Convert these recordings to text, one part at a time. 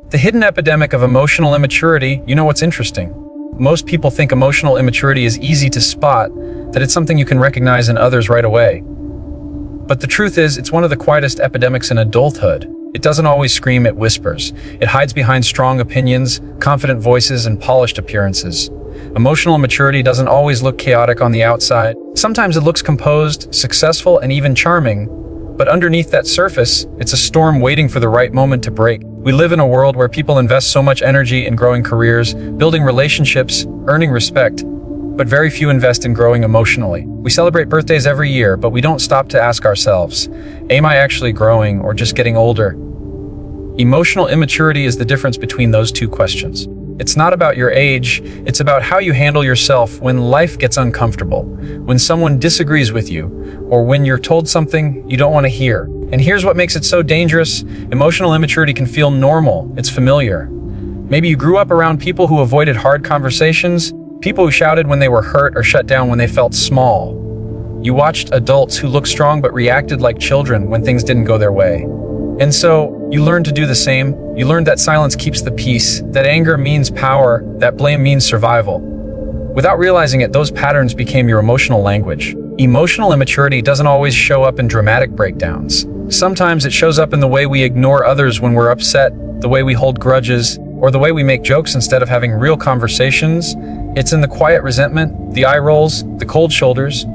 The hidden epidemic of emotional immaturity, you know what's interesting? Most people think emotional immaturity is easy to spot, that it's something you can recognize in others right away. But the truth is, it's one of the quietest epidemics in adulthood. It doesn't always scream, it whispers. It hides behind strong opinions, confident voices, and polished appearances. Emotional immaturity doesn't always look chaotic on the outside. Sometimes it looks composed, successful, and even charming. But underneath that surface, it's a storm waiting for the right moment to break. We live in a world where people invest so much energy in growing careers, building relationships, earning respect, but very few invest in growing emotionally. We celebrate birthdays every year, but we don't stop to ask ourselves, am I actually growing or just getting older? Emotional immaturity is the difference between those two questions. It's not about your age, it's about how you handle yourself when life gets uncomfortable, when someone disagrees with you, or when you're told something you don't want to hear. And here's what makes it so dangerous. Emotional immaturity can feel normal, it's familiar. Maybe you grew up around people who avoided hard conversations, people who shouted when they were hurt or shut down when they felt small. You watched adults who looked strong but reacted like children when things didn't go their way. And so, you learned to do the same. You learned that silence keeps the peace, that anger means power, that blame means survival. Without realizing it, those patterns became your emotional language. Emotional immaturity doesn't always show up in dramatic breakdowns. Sometimes it shows up in the way we ignore others when we're upset, the way we hold grudges, or the way we make jokes instead of having real conversations. It's in the quiet resentment, the eye rolls, the cold shoulders.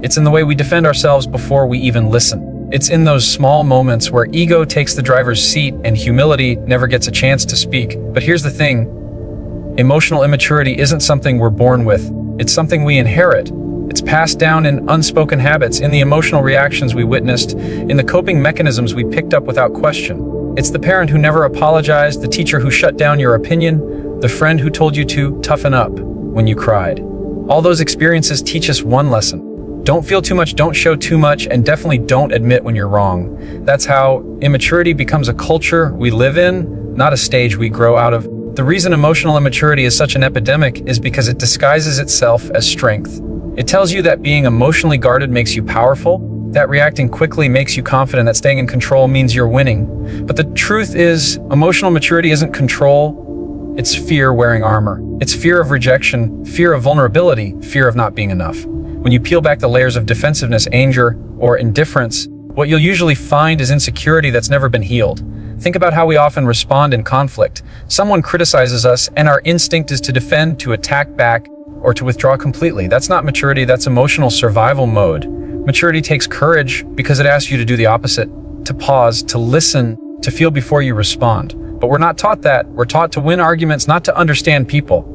It's in the way we defend ourselves before we even listen. It's in those small moments where ego takes the driver's seat and humility never gets a chance to speak. But here's the thing. Emotional immaturity isn't something we're born with. It's something we inherit. It's passed down in unspoken habits, in the emotional reactions we witnessed, in the coping mechanisms we picked up without question. It's the parent who never apologized, the teacher who shut down your opinion, the friend who told you to toughen up when you cried. All those experiences teach us one lesson. Don't feel too much, don't show too much, and definitely don't admit when you're wrong. That's how immaturity becomes a culture we live in, not a stage we grow out of. The reason emotional immaturity is such an epidemic is because it disguises itself as strength. It tells you that being emotionally guarded makes you powerful, that reacting quickly makes you confident, that staying in control means you're winning. But the truth is, emotional maturity isn't control, it's fear wearing armor. It's fear of rejection, fear of vulnerability, fear of not being enough. When you peel back the layers of defensiveness, anger, or indifference, what you'll usually find is insecurity that's never been healed. Think about how we often respond in conflict. Someone criticizes us, and our instinct is to defend, to attack back, or to withdraw completely. That's not maturity, that's emotional survival mode. Maturity takes courage because it asks you to do the opposite, to pause, to listen, to feel before you respond. But we're not taught that. We're taught to win arguments, not to understand people.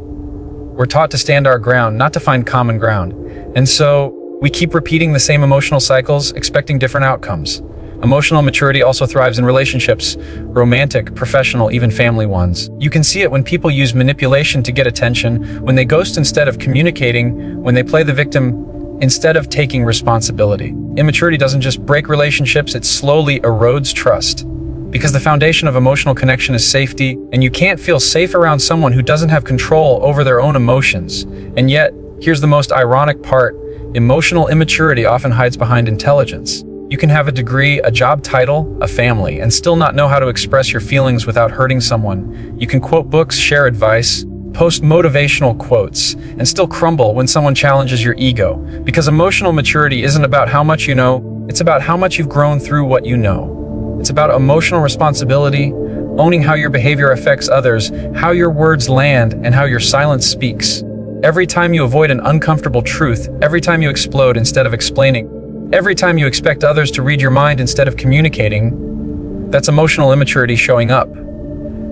We're taught to stand our ground, not to find common ground. And so, we keep repeating the same emotional cycles, expecting different outcomes. Emotional maturity also thrives in relationships, romantic, professional, even family ones. You can see it when people use manipulation to get attention, when they ghost instead of communicating, when they play the victim instead of taking responsibility. Immaturity doesn't just break relationships, it slowly erodes trust. Because the foundation of emotional connection is safety, and you can't feel safe around someone who doesn't have control over their own emotions. And yet, here's the most ironic part. Emotional immaturity often hides behind intelligence. You can have a degree, a job title, a family, and still not know how to express your feelings without hurting someone. You can quote books, share advice, post motivational quotes, and still crumble when someone challenges your ego. Because emotional maturity isn't about how much you know, it's about how much you've grown through what you know. It's about emotional responsibility, owning how your behavior affects others, how your words land, and how your silence speaks. Every time you avoid an uncomfortable truth, every time you explode instead of explaining, every time you expect others to read your mind instead of communicating, that's emotional immaturity showing up.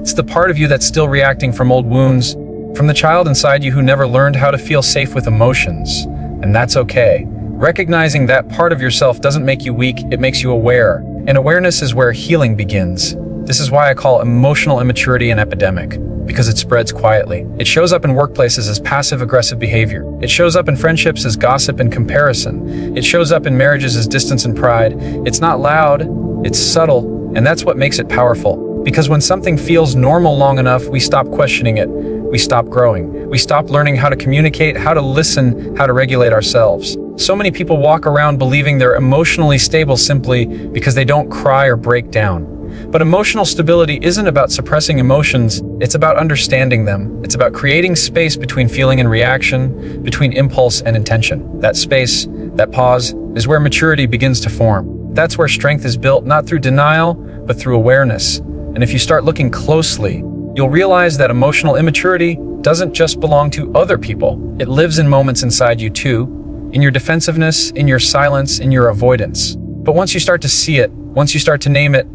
It's the part of you that's still reacting from old wounds, from the child inside you who never learned how to feel safe with emotions. And that's okay. Recognizing that part of yourself doesn't make you weak, it makes you aware. And awareness is where healing begins. This is why I call emotional immaturity an epidemic, because it spreads quietly. It shows up in workplaces as passive-aggressive behavior. It shows up in friendships as gossip and comparison. It shows up in marriages as distance and pride. It's not loud, it's subtle, and that's what makes it powerful. Because when something feels normal long enough, we stop questioning it. We stop growing. We stop learning how to communicate, how to listen, how to regulate ourselves. So many people walk around believing they're emotionally stable simply because they don't cry or break down. But emotional stability isn't about suppressing emotions, it's about understanding them. It's about creating space between feeling and reaction, between impulse and intention. That space, that pause, is where maturity begins to form. That's where strength is built, not through denial, but through awareness. And if you start looking closely, you'll realize that emotional immaturity doesn't just belong to other people. It lives in moments inside you too, in your defensiveness, in your silence, in your avoidance. But once you start to see it, once you start to name it,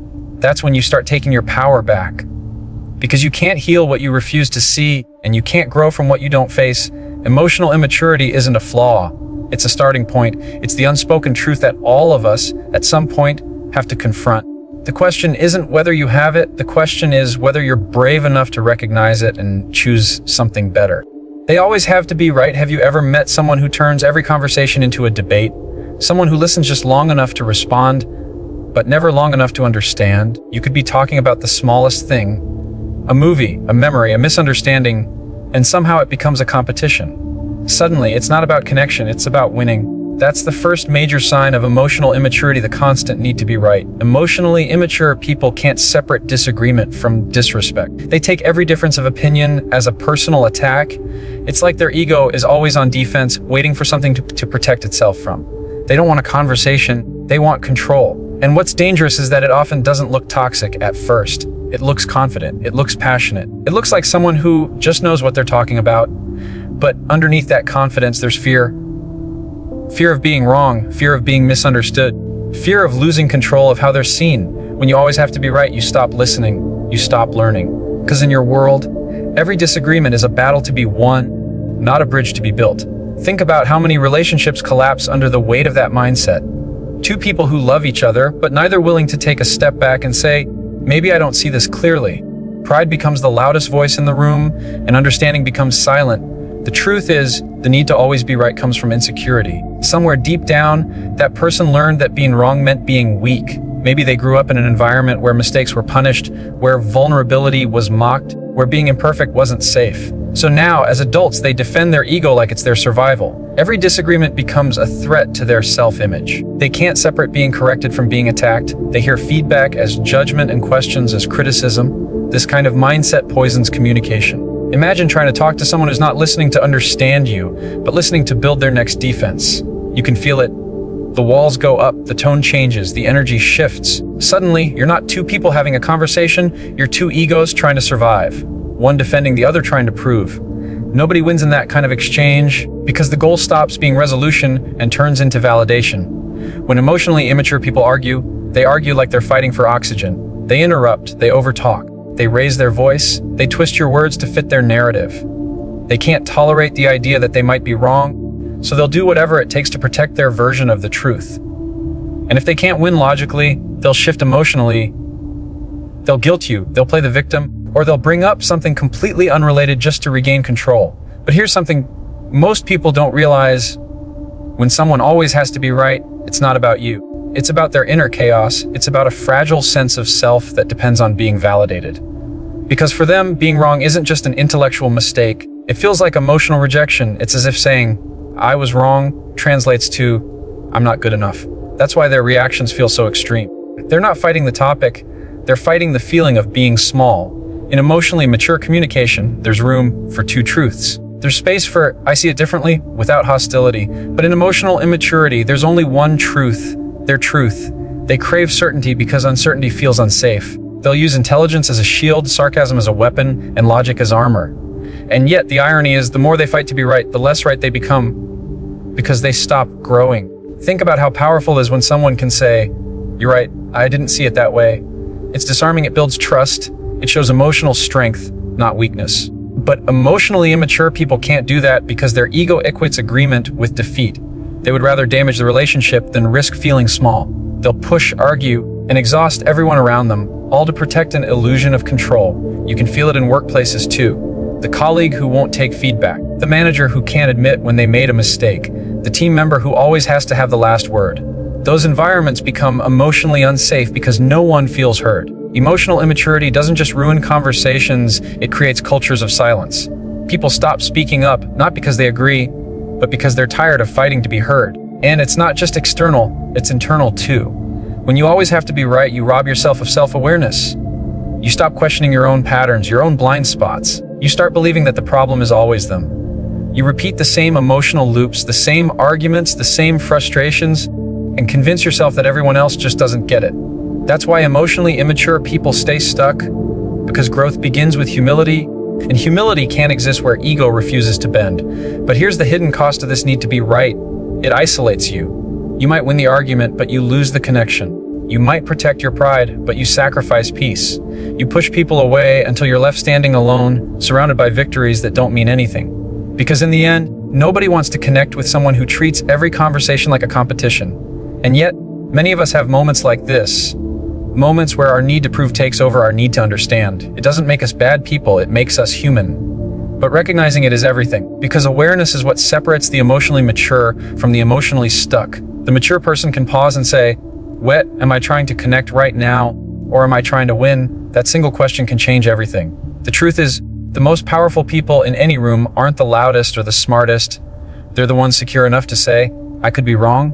that's when you start taking your power back. Because you can't heal what you refuse to see, and you can't grow from what you don't face. Emotional immaturity isn't a flaw. It's a starting point. It's the unspoken truth that all of us, at some point, have to confront. The question isn't whether you have it, the question is whether you're brave enough to recognize it and choose something better. They always have to be right. Have you ever met someone who turns every conversation into a debate? Someone who listens just long enough to respond, but never long enough to understand? You could be talking about the smallest thing, a movie, a memory, a misunderstanding, and somehow it becomes a competition. Suddenly, it's not about connection, it's about winning. That's the first major sign of emotional immaturity, the constant need to be right. Emotionally immature people can't separate disagreement from disrespect. They take every difference of opinion as a personal attack. It's like their ego is always on defense, waiting for something to protect itself from. They don't want a conversation, they want control. And what's dangerous is that it often doesn't look toxic at first. It looks confident, it looks passionate. It looks like someone who just knows what they're talking about. But underneath that confidence, there's fear. Fear of being wrong, fear of being misunderstood, fear of losing control of how they're seen. When you always have to be right, you stop listening, you stop learning. Because in your world, every disagreement is a battle to be won, not a bridge to be built. Think about how many relationships collapse under the weight of that mindset. Two people who love each other, but neither willing to take a step back and say, maybe I don't see this clearly. Pride becomes the loudest voice in the room, and understanding becomes silent. The truth is, the need to always be right comes from insecurity. Somewhere deep down, that person learned that being wrong meant being weak. Maybe they grew up in an environment where mistakes were punished, where vulnerability was mocked, where being imperfect wasn't safe. So now, as adults, they defend their ego like it's their survival. Every disagreement becomes a threat to their self-image. They can't separate being corrected from being attacked. They hear feedback as judgment and questions as criticism. This kind of mindset poisons communication. Imagine trying to talk to someone who's not listening to understand you, but listening to build their next defense. You can feel it. The walls go up, the tone changes, the energy shifts. Suddenly, you're not two people having a conversation, you're two egos trying to survive. One defending, the other trying to prove. Nobody wins in that kind of exchange because the goal stops being resolution and turns into validation. When emotionally immature people argue, they argue like they're fighting for oxygen. They interrupt, they overtalk. They raise their voice, they twist your words to fit their narrative. They can't tolerate the idea that they might be wrong, so they'll do whatever it takes to protect their version of the truth. And if they can't win logically, they'll shift emotionally. They'll guilt you, they'll play the victim, or they'll bring up something completely unrelated just to regain control. But here's something most people don't realize. When someone always has to be right, it's not about you. It's about their inner chaos. It's about a fragile sense of self that depends on being validated. Because for them, being wrong isn't just an intellectual mistake. It feels like emotional rejection. It's as if saying, I was wrong, translates to, I'm not good enough. That's why their reactions feel so extreme. They're not fighting the topic, they're fighting the feeling of being small. In emotionally mature communication, there's room for two truths. There's space for, I see it differently, without hostility. But in emotional immaturity, there's only one truth, their truth. They crave certainty because uncertainty feels unsafe. They'll use intelligence as a shield, sarcasm as a weapon, and logic as armor. And yet, the irony is, the more they fight to be right, the less right they become, because they stop growing. Think about how powerful it is when someone can say, you're right, I didn't see it that way. It's disarming, it builds trust, it shows emotional strength, not weakness. But emotionally immature people can't do that because their ego equates agreement with defeat. They would rather damage the relationship than risk feeling small. They'll push, argue, and exhaust everyone around them, all to protect an illusion of control. You can feel it in workplaces too. The colleague who won't take feedback, the manager who can't admit when they made a mistake, the team member who always has to have the last word. Those environments become emotionally unsafe because no one feels heard. Emotional immaturity doesn't just ruin conversations, it creates cultures of silence. People stop speaking up, not because they agree, but because they're tired of fighting to be heard. And it's not just external, it's internal too. When you always have to be right, you rob yourself of self-awareness. You stop questioning your own patterns, your own blind spots. You start believing that the problem is always them. You repeat the same emotional loops, the same arguments, the same frustrations, and convince yourself that everyone else just doesn't get it. That's why emotionally immature people stay stuck, because growth begins with humility, and humility can't exist where ego refuses to bend. But here's the hidden cost of this need to be right. It isolates you. You might win the argument, but you lose the connection. You might protect your pride, but you sacrifice peace. You push people away until you're left standing alone, surrounded by victories that don't mean anything. Because in the end, nobody wants to connect with someone who treats every conversation like a competition. And yet, many of us have moments like this. Moments where our need to prove takes over our need to understand. It doesn't make us bad people, it makes us human. But recognizing it is everything, because awareness is what separates the emotionally mature from the emotionally stuck. The mature person can pause and say, "What, am I trying to connect right now, or am I trying to win?" That single question can change everything. The truth is, the most powerful people in any room aren't the loudest or the smartest. They're the ones secure enough to say, "I could be wrong,"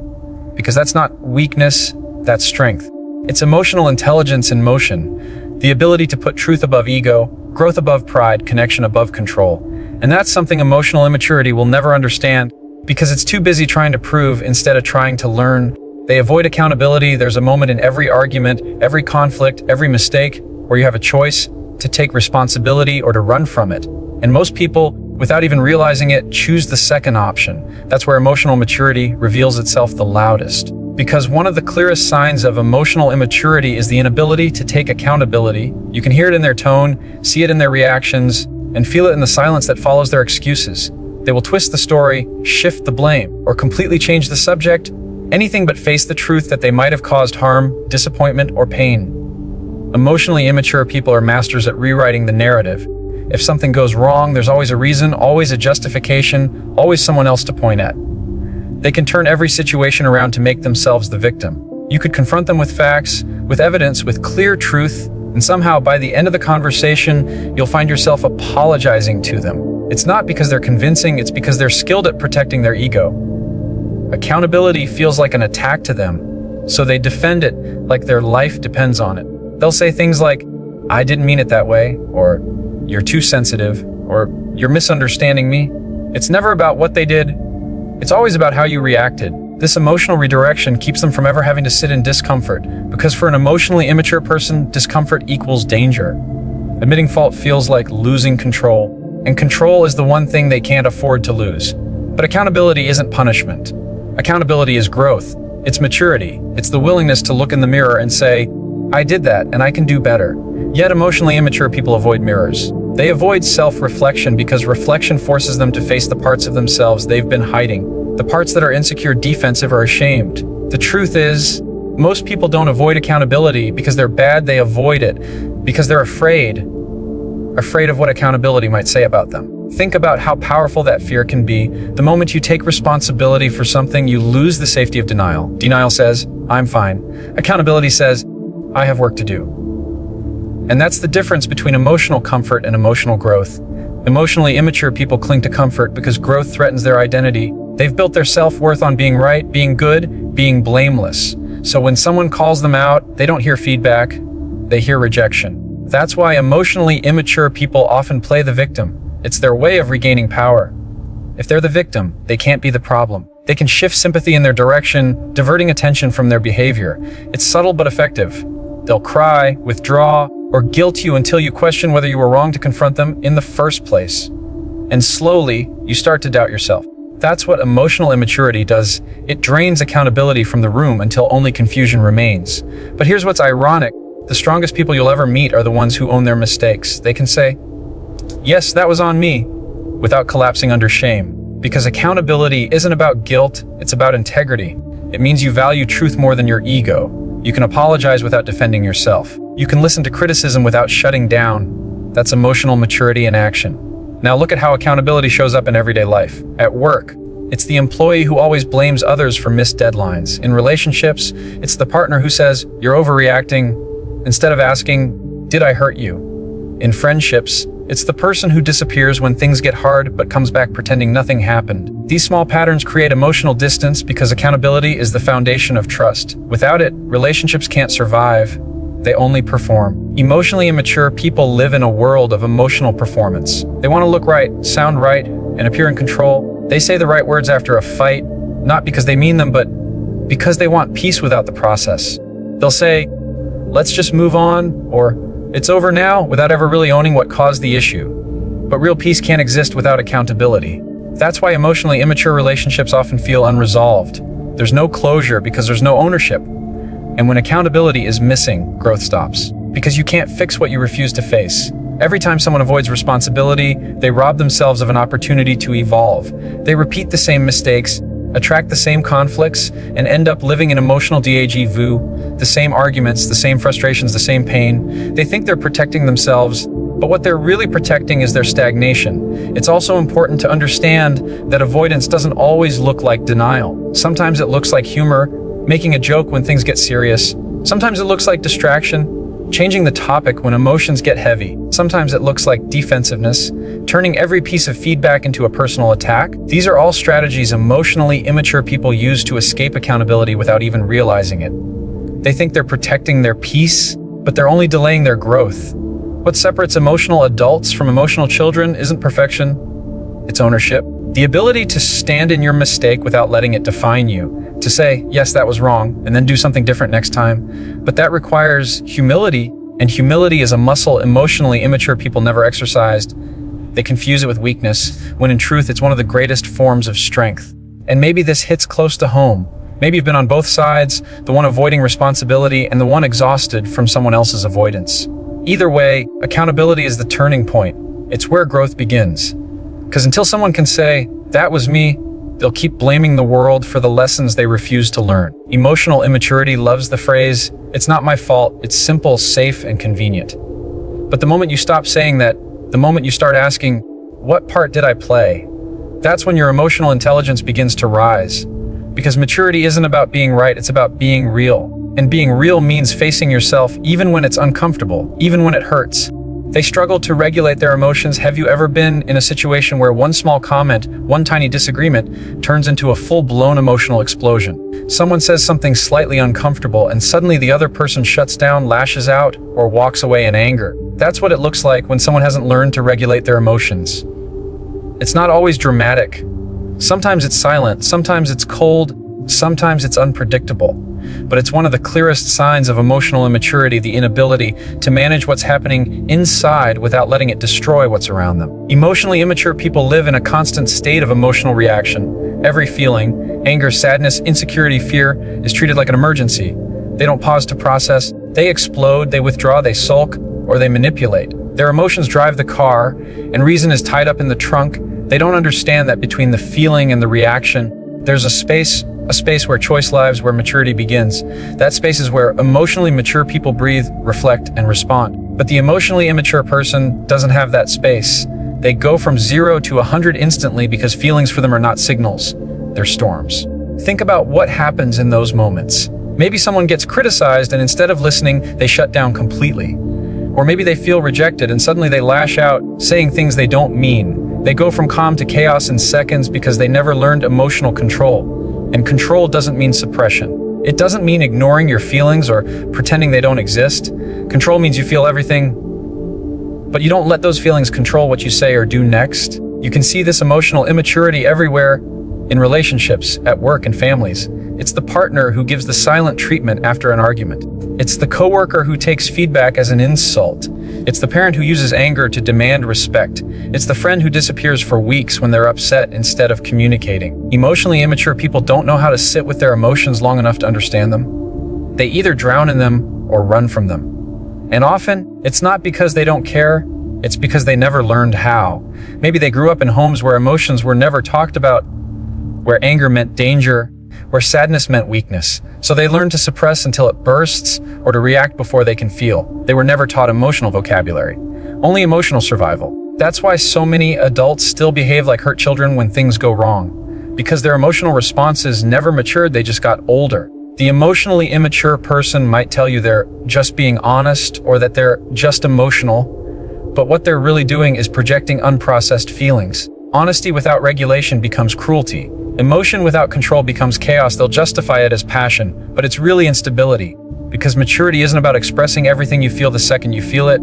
because that's not weakness, that's strength. It's emotional intelligence in motion, the ability to put truth above ego, growth above pride, connection above control. And that's something emotional immaturity will never understand, because it's too busy trying to prove instead of trying to learn. They avoid accountability. There's a moment in every argument, every conflict, every mistake, where you have a choice to take responsibility or to run from it. And most people, without even realizing it, choose the second option. That's where emotional maturity reveals itself the loudest. Because one of the clearest signs of emotional immaturity is the inability to take accountability. You can hear it in their tone, see it in their reactions, and feel it in the silence that follows their excuses. They will twist the story, shift the blame, or completely change the subject, anything but face the truth that they might have caused harm, disappointment, or pain. Emotionally immature people are masters at rewriting the narrative. If something goes wrong, there's always a reason, always a justification, always someone else to point at. They can turn every situation around to make themselves the victim. You could confront them with facts, with evidence, with clear truth, and somehow by the end of the conversation, you'll find yourself apologizing to them. It's not because they're convincing, it's because they're skilled at protecting their ego. Accountability feels like an attack to them, so they defend it like their life depends on it. They'll say things like, "I didn't mean it that way," or "You're too sensitive," or "You're misunderstanding me." It's never about what they did. It's always about how you reacted. This emotional redirection keeps them from ever having to sit in discomfort, because for an emotionally immature person, discomfort equals danger. Admitting fault feels like losing control, and control is the one thing they can't afford to lose. But accountability isn't punishment. Accountability is growth. It's maturity. It's the willingness to look in the mirror and say, "I did that, and I can do better." Yet emotionally immature people avoid mirrors. They avoid self-reflection because reflection forces them to face the parts of themselves they've been hiding, the parts that are insecure, defensive, or ashamed. The truth is, most people don't avoid accountability because they're bad, they avoid it because they're afraid of what accountability might say about them. Think about how powerful that fear can be. The moment you take responsibility for something, you lose the safety of denial. Denial says, "I'm fine." Accountability says, "I have work to do." And that's the difference between emotional comfort and emotional growth. Emotionally immature people cling to comfort because growth threatens their identity. They've built their self-worth on being right, being good, being blameless. So when someone calls them out, they don't hear feedback, they hear rejection. That's why emotionally immature people often play the victim. It's their way of regaining power. If they're the victim, they can't be the problem. They can shift sympathy in their direction, diverting attention from their behavior. It's subtle but effective. They'll cry, withdraw, or guilt you until you question whether you were wrong to confront them in the first place. And slowly, you start to doubt yourself. That's what emotional immaturity does. It drains accountability from the room until only confusion remains. But here's what's ironic. The strongest people you'll ever meet are the ones who own their mistakes. They can say, "Yes, that was on me," without collapsing under shame. Because accountability isn't about guilt, it's about integrity. It means you value truth more than your ego. You can apologize without defending yourself. You can listen to criticism without shutting down. That's emotional maturity in action. Now look at how accountability shows up in everyday life. At work, it's the employee who always blames others for missed deadlines. In relationships, it's the partner who says, "You're overreacting," instead of asking, "Did I hurt you?" In friendships, It's the person who disappears when things get hard but comes back pretending nothing happened. These small patterns create emotional distance because accountability is the foundation of trust. Without it, relationships can't survive. They only perform. Emotionally immature people live in a world of emotional performance. They want to look right, sound right, and appear in control. They say the right words after a fight, not because they mean them, but because they want peace without the process. They'll say, "Let's just move on," or "It's over now," without ever really owning what caused the issue. But real peace can't exist without accountability. That's why emotionally immature relationships often feel unresolved. There's no closure because there's no ownership. And when accountability is missing, growth stops. Because you can't fix what you refuse to face. Every time someone avoids responsibility, they rob themselves of an opportunity to evolve. They repeat the same mistakes, attract the same conflicts, and end up living in emotional déjà vu, the same arguments, the same frustrations, the same pain. They think they're protecting themselves, but what they're really protecting is their stagnation. It's also important to understand that avoidance doesn't always look like denial. Sometimes it looks like humor, making a joke when things get serious. Sometimes it looks like distraction, changing the topic when emotions get heavy. Sometimes it looks like defensiveness, turning every piece of feedback into a personal attack. These are all strategies emotionally immature people use to escape accountability without even realizing it. They think they're protecting their peace, but they're only delaying their growth. What separates emotional adults from emotional children isn't perfection, it's ownership. The ability to stand in your mistake without letting it define you. To say, yes, that was wrong, and then do something different next time. But that requires humility, and humility is a muscle emotionally immature people never exercised. They confuse it with weakness, when in truth it's one of the greatest forms of strength. And maybe this hits close to home. Maybe you've been on both sides, the one avoiding responsibility and the one exhausted from someone else's avoidance. Either way, accountability is the turning point. It's where growth begins. Because until someone can say, "That was me," they'll keep blaming the world for the lessons they refuse to learn. Emotional immaturity loves the phrase, "It's not my fault, it's simple, safe, and convenient." But the moment you stop saying that, the moment you start asking, "What part did I play?" that's when your emotional intelligence begins to rise. Because maturity isn't about being right, it's about being real. And being real means facing yourself even when it's uncomfortable, even when it hurts. They struggle to regulate their emotions. Have you ever been in a situation where one small comment, one tiny disagreement, turns into a full-blown emotional explosion? Someone says something slightly uncomfortable, and suddenly the other person shuts down, lashes out, or walks away in anger. That's what it looks like when someone hasn't learned to regulate their emotions. It's not always dramatic. Sometimes it's silent, sometimes it's cold, sometimes it's unpredictable. But it's one of the clearest signs of emotional immaturity, the inability to manage what's happening inside without letting it destroy what's around them. Emotionally immature people live in a constant state of emotional reaction. Every feeling, anger, sadness, insecurity, fear, is treated like an emergency. They don't pause to process. They explode, they withdraw, they sulk, or they manipulate. Their emotions drive the car, and reason is tied up in the trunk. They don't understand that between the feeling and the reaction, there's a space where choice lives, where maturity begins. That space is where emotionally mature people breathe, reflect, and respond. But the emotionally immature person doesn't have that space. They go from 0 to 100 instantly because feelings for them are not signals, they're storms. Think about what happens in those moments. Maybe someone gets criticized and instead of listening, they shut down completely. Or maybe they feel rejected and suddenly they lash out, saying things they don't mean. They go from calm to chaos in seconds because they never learned emotional control. And control doesn't mean suppression. It doesn't mean ignoring your feelings or pretending they don't exist. Control means you feel everything, but you don't let those feelings control what you say or do next. You can see this emotional immaturity everywhere, in relationships, at work, and families. It's the partner who gives the silent treatment after an argument. It's the coworker who takes feedback as an insult. It's the parent who uses anger to demand respect. It's the friend who disappears for weeks when they're upset instead of communicating. Emotionally immature people don't know how to sit with their emotions long enough to understand them. They either drown in them or run from them. And often, it's not because they don't care, it's because they never learned how. Maybe they grew up in homes where emotions were never talked about, where anger meant danger, where sadness meant weakness. So they learn to suppress until it bursts or to react before they can feel. They were never taught emotional vocabulary, only emotional survival. That's why so many adults still behave like hurt children when things go wrong. Because their emotional responses never matured, they just got older. The emotionally immature person might tell you they're just being honest or that they're just emotional, But what they're really doing is projecting unprocessed feelings. Honesty without regulation becomes cruelty. Emotion without control becomes chaos. They'll justify it as passion, but it's really instability. Because maturity isn't about expressing everything you feel the second you feel it.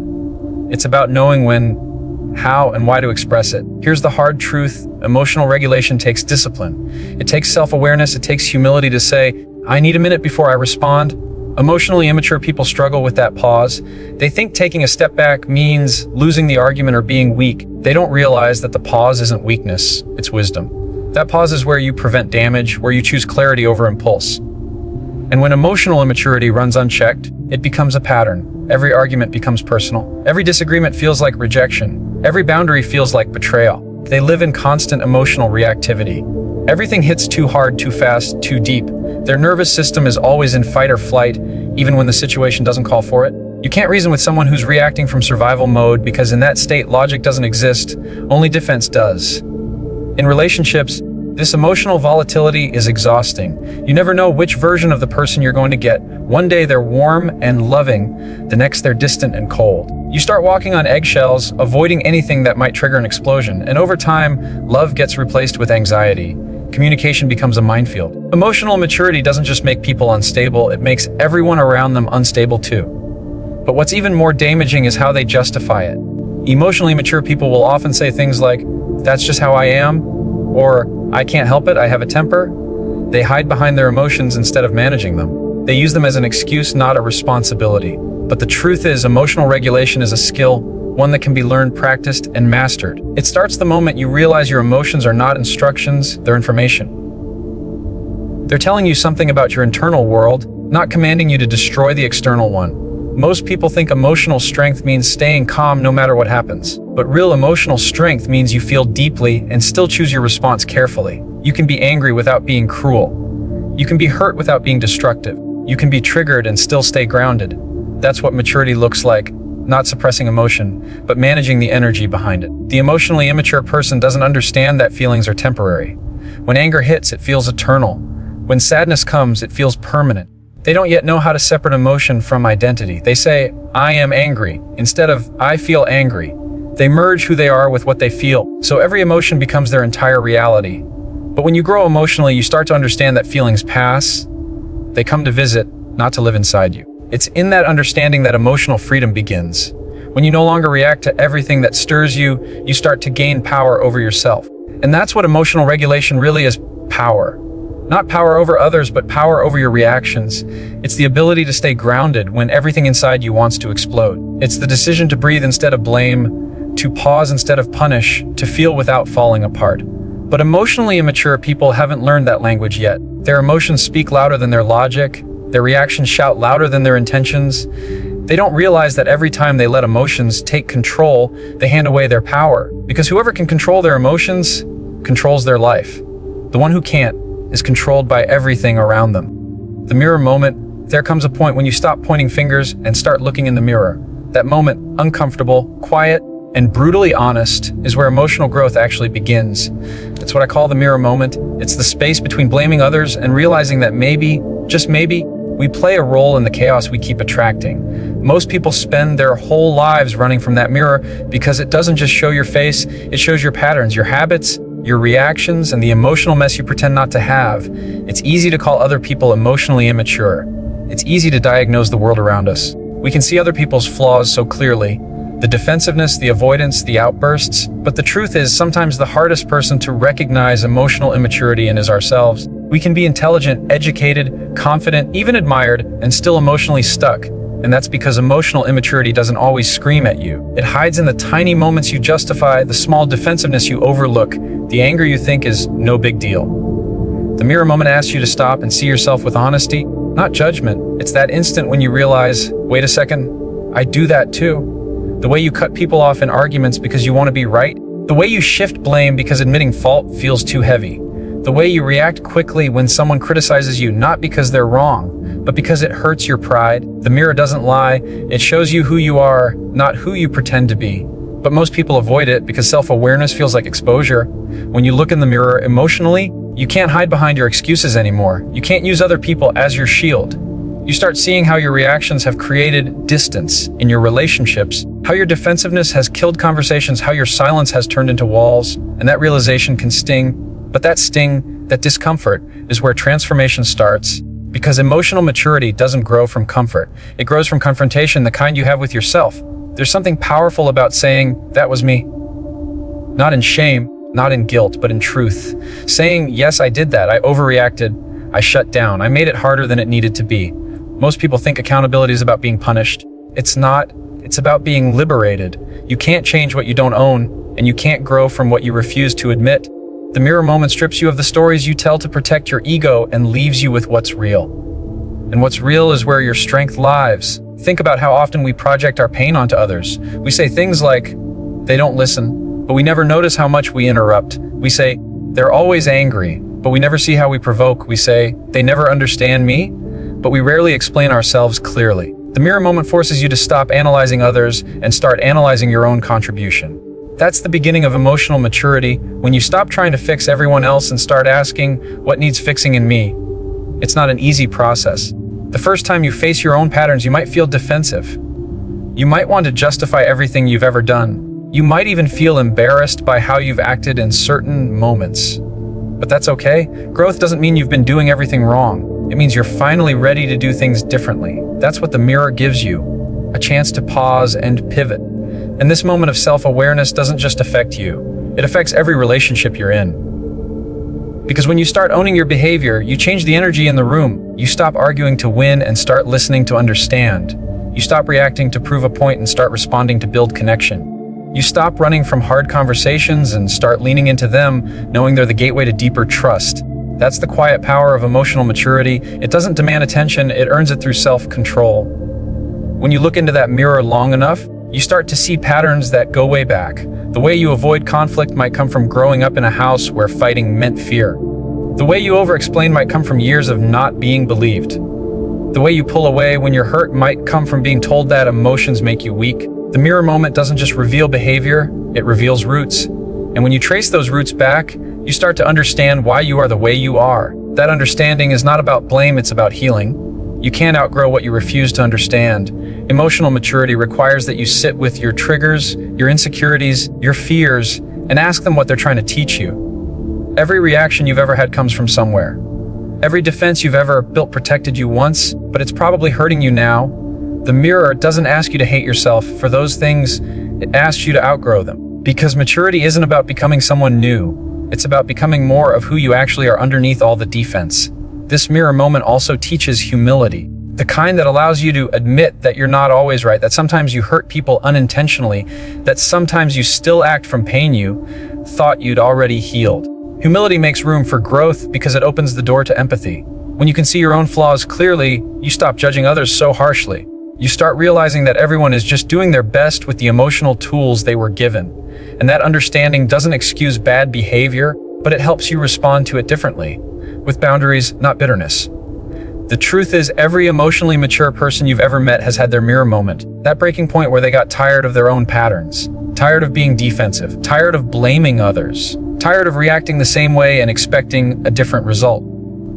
It's about knowing when, how, and why to express it. Here's the hard truth. Emotional regulation takes discipline. It takes self-awareness. It takes humility to say, I need a minute before I respond. Emotionally immature people struggle with that pause. They think taking a step back means losing the argument or being weak. They don't realize that the pause isn't weakness, it's wisdom. That pause is where you prevent damage, where you choose clarity over impulse. And when emotional immaturity runs unchecked, it becomes a pattern. Every argument becomes personal. Every disagreement feels like rejection. Every boundary feels like betrayal. They live in constant emotional reactivity. Everything hits too hard, too fast, too deep. Their nervous system is always in fight or flight, even when the situation doesn't call for it. You can't reason with someone who's reacting from survival mode because in that state, logic doesn't exist, only defense does. In relationships, this emotional volatility is exhausting. You never know which version of the person you're going to get. One day they're warm and loving, the next they're distant and cold. You start walking on eggshells, avoiding anything that might trigger an explosion, and over time, love gets replaced with anxiety. Communication becomes a minefield. Emotional maturity doesn't just make people unstable, it makes everyone around them unstable too. But what's even more damaging is how they justify it. Emotionally mature people will often say things like, "That's just how I am," or "I can't help it, I have a temper." They hide behind their emotions instead of managing them. They use them as an excuse, not a responsibility. But the truth is, emotional regulation is a skill, one that can be learned, practiced, and mastered. It starts the moment you realize your emotions are not instructions, they're information. They're telling you something about your internal world, not commanding you to destroy the external one. Most people think emotional strength means staying calm no matter what happens. But real emotional strength means you feel deeply and still choose your response carefully. You can be angry without being cruel. You can be hurt without being destructive. You can be triggered and still stay grounded. That's what maturity looks like. Not suppressing emotion, but managing the energy behind it. The emotionally immature person doesn't understand that feelings are temporary. When anger hits, it feels eternal. When sadness comes, it feels permanent. They don't yet know how to separate emotion from identity. They say, "I am angry," instead of "I feel angry." They merge who they are with what they feel. So every emotion becomes their entire reality. But when you grow emotionally, you start to understand that feelings pass. They come to visit, not to live inside you. It's in that understanding that emotional freedom begins. When you no longer react to everything that stirs you, you start to gain power over yourself. And that's what emotional regulation really is: power. Not power over others, but power over your reactions. It's the ability to stay grounded when everything inside you wants to explode. It's the decision to breathe instead of blame, to pause instead of punish, to feel without falling apart. But emotionally immature people haven't learned that language yet. Their emotions speak louder than their logic. Their reactions shout louder than their intentions. They don't realize that every time they let emotions take control, they hand away their power. Because whoever can control their emotions controls their life. The one who can't is controlled by everything around them. The mirror moment, there comes a point when you stop pointing fingers and start looking in the mirror. That moment, uncomfortable, quiet, and brutally honest, is where emotional growth actually begins. It's what I call the mirror moment. It's the space between blaming others and realizing that maybe, just maybe, we play a role in the chaos we keep attracting. Most people spend their whole lives running from that mirror because it doesn't just show your face, it shows your patterns, your habits, your reactions, and the emotional mess you pretend not to have. It's easy to call other people emotionally immature. It's easy to diagnose the world around us. We can see other people's flaws so clearly. The defensiveness, the avoidance, the outbursts. But the truth is, sometimes the hardest person to recognize emotional immaturity in is ourselves. We can be intelligent, educated, confident, even admired, and still emotionally stuck. And that's because emotional immaturity doesn't always scream at you. It hides in the tiny moments you justify, the small defensiveness you overlook, the anger you think is no big deal. The mirror moment asks you to stop and see yourself with honesty, not judgment. It's that instant when you realize, wait a second, I do that too. The way you cut people off in arguments because you want to be right. The way you shift blame because admitting fault feels too heavy. The way you react quickly when someone criticizes you, not because they're wrong, but because it hurts your pride. The mirror doesn't lie. It shows you who you are, not who you pretend to be. But most people avoid it because self-awareness feels like exposure. When you look in the mirror emotionally, you can't hide behind your excuses anymore. You can't use other people as your shield. You start seeing how your reactions have created distance in your relationships, how your defensiveness has killed conversations, how your silence has turned into walls, and that realization can sting. But that sting, that discomfort, is where transformation starts. Because emotional maturity doesn't grow from comfort. It grows from confrontation, the kind you have with yourself. There's something powerful about saying, "That was me." Not in shame, not in guilt, but in truth. Saying, "Yes, I did that. I overreacted. I shut down. I made it harder than it needed to be." Most people think accountability is about being punished. It's not. It's about being liberated. You can't change what you don't own, and you can't grow from what you refuse to admit. The mirror moment strips you of the stories you tell to protect your ego and leaves you with what's real. And what's real is where your strength lies. Think about how often we project our pain onto others. We say things like, "They don't listen," but we never notice how much we interrupt. We say, "They're always angry," but we never see how we provoke. We say, "They never understand me," but we rarely explain ourselves clearly. The mirror moment forces you to stop analyzing others and start analyzing your own contribution. That's the beginning of emotional maturity, when you stop trying to fix everyone else and start asking, "What needs fixing in me?" It's not an easy process. The first time you face your own patterns, you might feel defensive. You might want to justify everything you've ever done. You might even feel embarrassed by how you've acted in certain moments. But that's okay. Growth doesn't mean you've been doing everything wrong. It means you're finally ready to do things differently. That's what the mirror gives you, a chance to pause and pivot. And this moment of self-awareness doesn't just affect you. It affects every relationship you're in. Because when you start owning your behavior, you change the energy in the room. You stop arguing to win and start listening to understand. You stop reacting to prove a point and start responding to build connection. You stop running from hard conversations and start leaning into them, knowing they're the gateway to deeper trust. That's the quiet power of emotional maturity. It doesn't demand attention, it earns it through self-control. When you look into that mirror long enough, you start to see patterns that go way back. The way you avoid conflict might come from growing up in a house where fighting meant fear. The way you over-explain might come from years of not being believed. The way you pull away when you're hurt might come from being told that emotions make you weak. The mirror moment doesn't just reveal behavior, it reveals roots. And when you trace those roots back, you start to understand why you are the way you are. That understanding is not about blame, it's about healing. You can't outgrow what you refuse to understand. Emotional maturity requires that you sit with your triggers, your insecurities, your fears, and ask them what they're trying to teach you. Every reaction you've ever had comes from somewhere. Every defense you've ever built protected you once, but it's probably hurting you now. The mirror doesn't ask you to hate yourself for those things, it asks you to outgrow them. Because maturity isn't about becoming someone new, it's about becoming more of who you actually are underneath all the defense. This mirror moment also teaches humility, the kind that allows you to admit that you're not always right, that sometimes you hurt people unintentionally, that sometimes you still act from pain you thought you'd already healed. Humility makes room for growth because it opens the door to empathy. When you can see your own flaws clearly, you stop judging others so harshly. You start realizing that everyone is just doing their best with the emotional tools they were given. And that understanding doesn't excuse bad behavior, but it helps you respond to it differently, with boundaries, not bitterness. The truth is, every emotionally mature person you've ever met has had their mirror moment, that breaking point where they got tired of their own patterns, tired of being defensive, tired of blaming others, tired of reacting the same way and expecting a different result.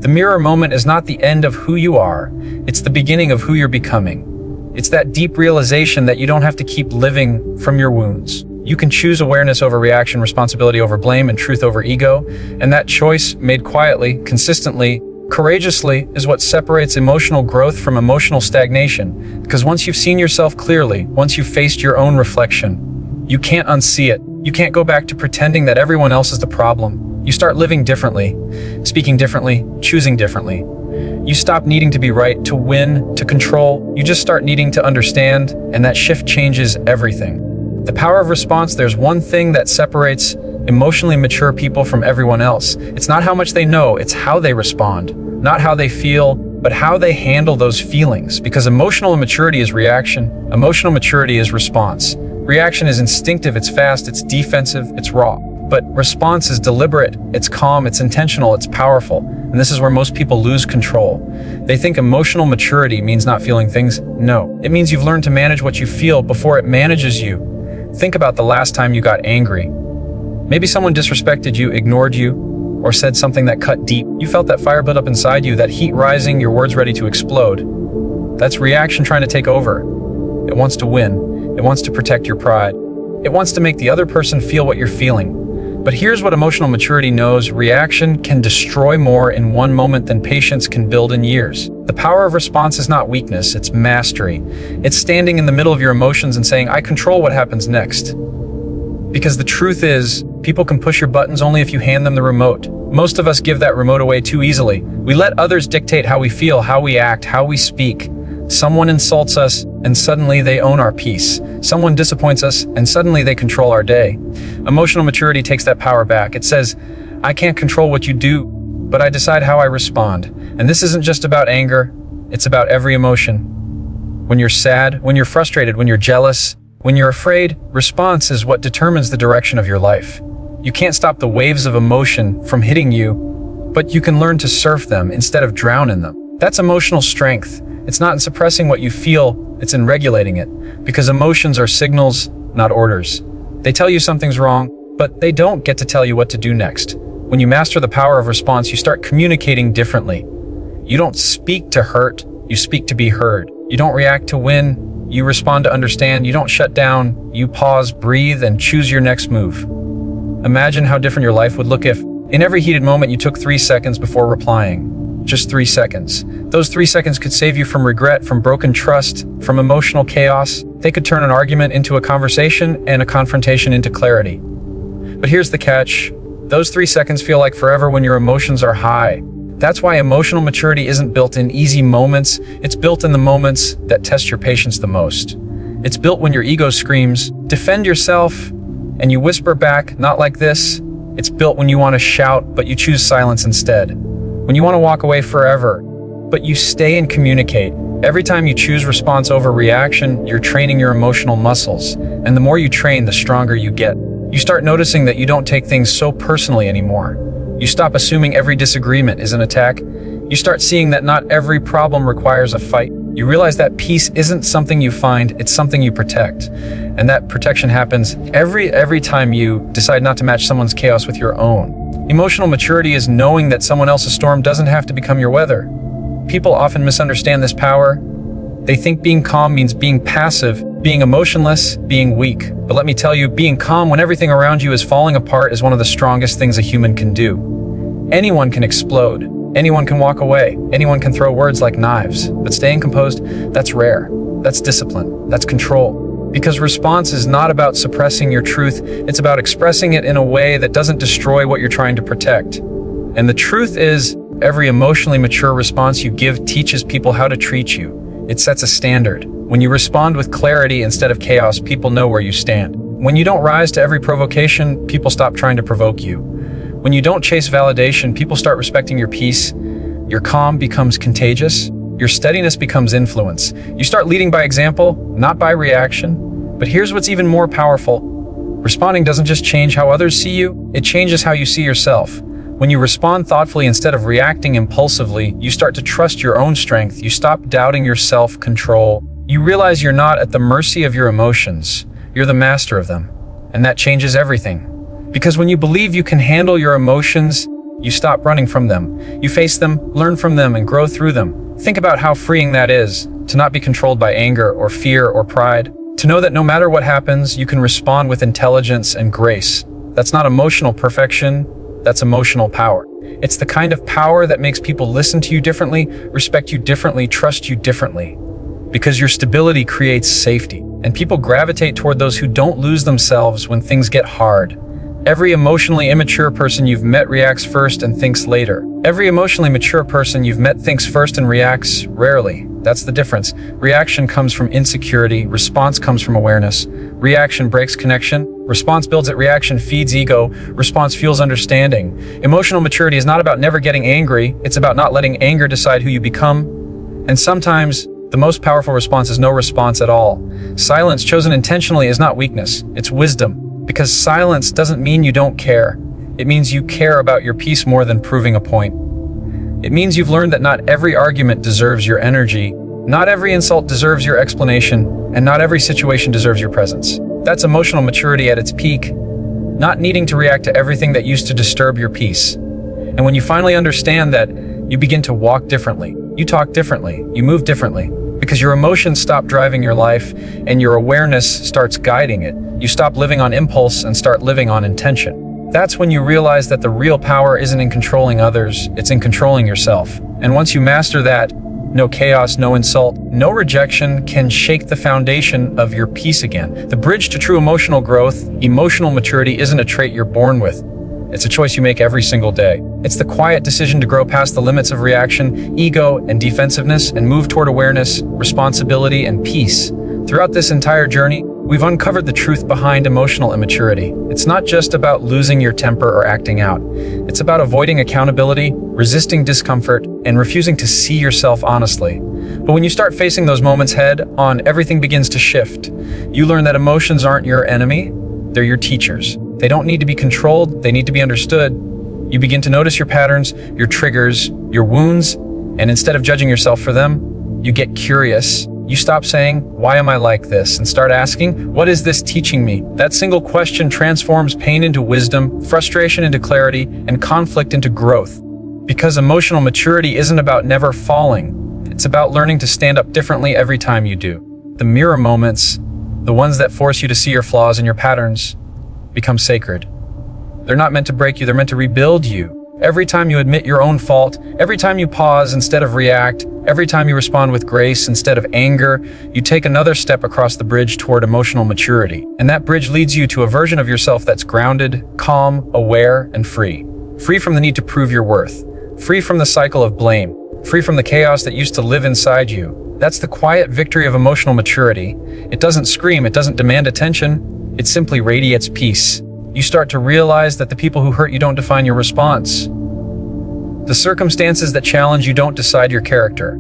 The mirror moment is not the end of who you are, it's the beginning of who you're becoming. It's that deep realization that you don't have to keep living from your wounds. You can choose awareness over reaction, responsibility over blame, and truth over ego. And that choice, made quietly, consistently, courageously, is what separates emotional growth from emotional stagnation. Because once you've seen yourself clearly, once you've faced your own reflection, you can't unsee it. You can't go back to pretending that everyone else is the problem. You start living differently, speaking differently, choosing differently. You stop needing to be right, to win, to control. You just start needing to understand, and that shift changes everything. The power of response, there's one thing that separates emotionally mature people from everyone else. It's not how much they know, it's how they respond. Not how they feel, but how they handle those feelings. Because emotional immaturity is reaction, emotional maturity is response. Reaction is instinctive, it's fast, it's defensive, it's raw. But response is deliberate, it's calm, it's intentional, it's powerful. And this is where most people lose control. They think emotional maturity means not feeling things. No, it means you've learned to manage what you feel before it manages you. Think about the last time you got angry. Maybe someone disrespected you, ignored you, or said something that cut deep. You felt that fire build up inside you, that heat rising, your words ready to explode. That's reaction trying to take over. It wants to win. It wants to protect your pride. It wants to make the other person feel what you're feeling. But here's what emotional maturity knows: reaction can destroy more in one moment than patience can build in years. The power of response is not weakness, it's mastery. It's standing in the middle of your emotions and saying, I control what happens next. Because the truth is, people can push your buttons only if you hand them the remote. Most of us give that remote away too easily. We let others dictate how we feel, how we act, how we speak. Someone insults us, and suddenly they own our peace. Someone disappoints us, and suddenly they control our day. Emotional maturity takes that power back. It says, I can't control what you do, but I decide how I respond. And this isn't just about anger, it's about every emotion. When you're sad, when you're frustrated, when you're jealous, when you're afraid, response is what determines the direction of your life. You can't stop the waves of emotion from hitting you, but you can learn to surf them instead of drown in them. That's emotional strength. It's not in suppressing what you feel, it's in regulating it. Because emotions are signals, not orders. They tell you something's wrong, but they don't get to tell you what to do next. When you master the power of response, you start communicating differently. You don't speak to hurt, you speak to be heard. You don't react to win, you respond to understand. You don't shut down, you pause, breathe, and choose your next move. Imagine how different your life would look if, in every heated moment, you took 3 seconds before replying. Just 3 seconds. Those 3 seconds could save you from regret, from broken trust, from emotional chaos. They could turn an argument into a conversation and a confrontation into clarity. But here's the catch. Those 3 seconds feel like forever when your emotions are high. That's why emotional maturity isn't built in easy moments. It's built in the moments that test your patience the most. It's built when your ego screams, defend yourself, and you whisper back, not like this. It's built when you want to shout, but you choose silence instead. When you want to walk away forever, but you stay and communicate. Every time you choose response over reaction, you're training your emotional muscles. And the more you train, the stronger you get. You start noticing that you don't take things so personally anymore. You stop assuming every disagreement is an attack. You start seeing that not every problem requires a fight. You realize that peace isn't something you find, it's something you protect. And that protection happens every time you decide not to match someone's chaos with your own. Emotional maturity is knowing that someone else's storm doesn't have to become your weather. People often misunderstand this power. They think being calm means being passive, being emotionless, being weak. But let me tell you, being calm when everything around you is falling apart is one of the strongest things a human can do. Anyone can explode. Anyone can walk away. Anyone can throw words like knives. But staying composed, that's rare. That's discipline. That's control. Because response is not about suppressing your truth, it's about expressing it in a way that doesn't destroy what you're trying to protect. And the truth is, every emotionally mature response you give teaches people how to treat you. It sets a standard. When you respond with clarity instead of chaos, people know where you stand. When you don't rise to every provocation, people stop trying to provoke you. When you don't chase validation, people start respecting your peace. Your calm becomes contagious. Your steadiness becomes influence. You start leading by example, not by reaction. But here's what's even more powerful. Responding doesn't just change how others see you, it changes how you see yourself. When you respond thoughtfully instead of reacting impulsively, you start to trust your own strength. You stop doubting your self-control. You realize you're not at the mercy of your emotions. You're the master of them. And that changes everything. Because when you believe you can handle your emotions, you stop running from them. You face them, learn from them, and grow through them. Think about how freeing that is, to not be controlled by anger or fear or pride. To know that no matter what happens, you can respond with intelligence and grace. That's not emotional perfection, that's emotional power. It's the kind of power that makes people listen to you differently, respect you differently, trust you differently. Because your stability creates safety, and people gravitate toward those who don't lose themselves when things get hard. Every emotionally immature person you've met reacts first and thinks later. Every emotionally mature person you've met thinks first and reacts rarely. That's the difference. Reaction comes from insecurity, response comes from awareness. Reaction breaks connection, response builds it, reaction feeds ego, response fuels understanding. Emotional maturity is not about never getting angry, it's about not letting anger decide who you become. And sometimes, the most powerful response is no response at all. Silence chosen intentionally is not weakness, it's wisdom. Because silence doesn't mean you don't care. It means you care about your peace more than proving a point. It means you've learned that not every argument deserves your energy, not every insult deserves your explanation, and not every situation deserves your presence. That's emotional maturity at its peak, not needing to react to everything that used to disturb your peace. And when you finally understand that, you begin to walk differently, you talk differently, you move differently. Because your emotions stop driving your life and your awareness starts guiding it. You stop living on impulse and start living on intention. That's when you realize that the real power isn't in controlling others, it's in controlling yourself. And once you master that, no chaos, no insult, no rejection can shake the foundation of your peace again. The bridge to true emotional growth, emotional maturity, isn't a trait you're born with. It's a choice you make every single day. It's the quiet decision to grow past the limits of reaction, ego, and defensiveness and move toward awareness, responsibility, and peace. Throughout this entire journey, we've uncovered the truth behind emotional immaturity. It's not just about losing your temper or acting out. It's about avoiding accountability, resisting discomfort, and refusing to see yourself honestly. But when you start facing those moments head on, everything begins to shift. You learn that emotions aren't your enemy, they're your teachers. They don't need to be controlled, they need to be understood. You begin to notice your patterns, your triggers, your wounds, and instead of judging yourself for them, you get curious. You stop saying, "Why am I like this?" and start asking, "What is this teaching me?" That single question transforms pain into wisdom, frustration into clarity, and conflict into growth. Because emotional maturity isn't about never falling. It's about learning to stand up differently every time you do. The mirror moments, the ones that force you to see your flaws and your patterns, become sacred. They're not meant to break you, they're meant to rebuild you. Every time you admit your own fault, every time you pause instead of react, every time you respond with grace instead of anger, you take another step across the bridge toward emotional maturity. And that bridge leads you to a version of yourself that's grounded, calm, aware, and free. Free from the need to prove your worth. Free from the cycle of blame. Free from the chaos that used to live inside you. That's the quiet victory of emotional maturity. It doesn't scream, it doesn't demand attention, it simply radiates peace. You start to realize that the people who hurt you don't define your response. The circumstances that challenge you don't decide your character.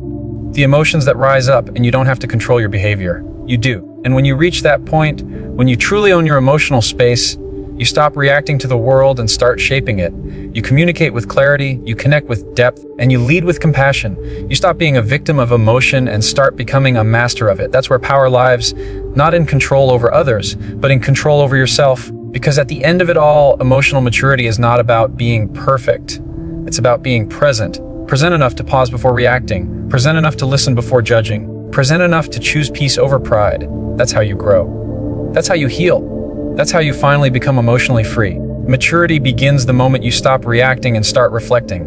The emotions that rise up and you don't have to control your behavior. You do. And when you reach that point, when you truly own your emotional space, you stop reacting to the world and start shaping it. You communicate with clarity, you connect with depth, and you lead with compassion. You stop being a victim of emotion and start becoming a master of it. That's where power lives, not in control over others, but in control over yourself. Because at the end of it all, emotional maturity is not about being perfect. It's about being present. Present enough to pause before reacting. Present enough to listen before judging. Present enough to choose peace over pride. That's how you grow. That's how you heal. That's how you finally become emotionally free. Maturity begins the moment you stop reacting and start reflecting.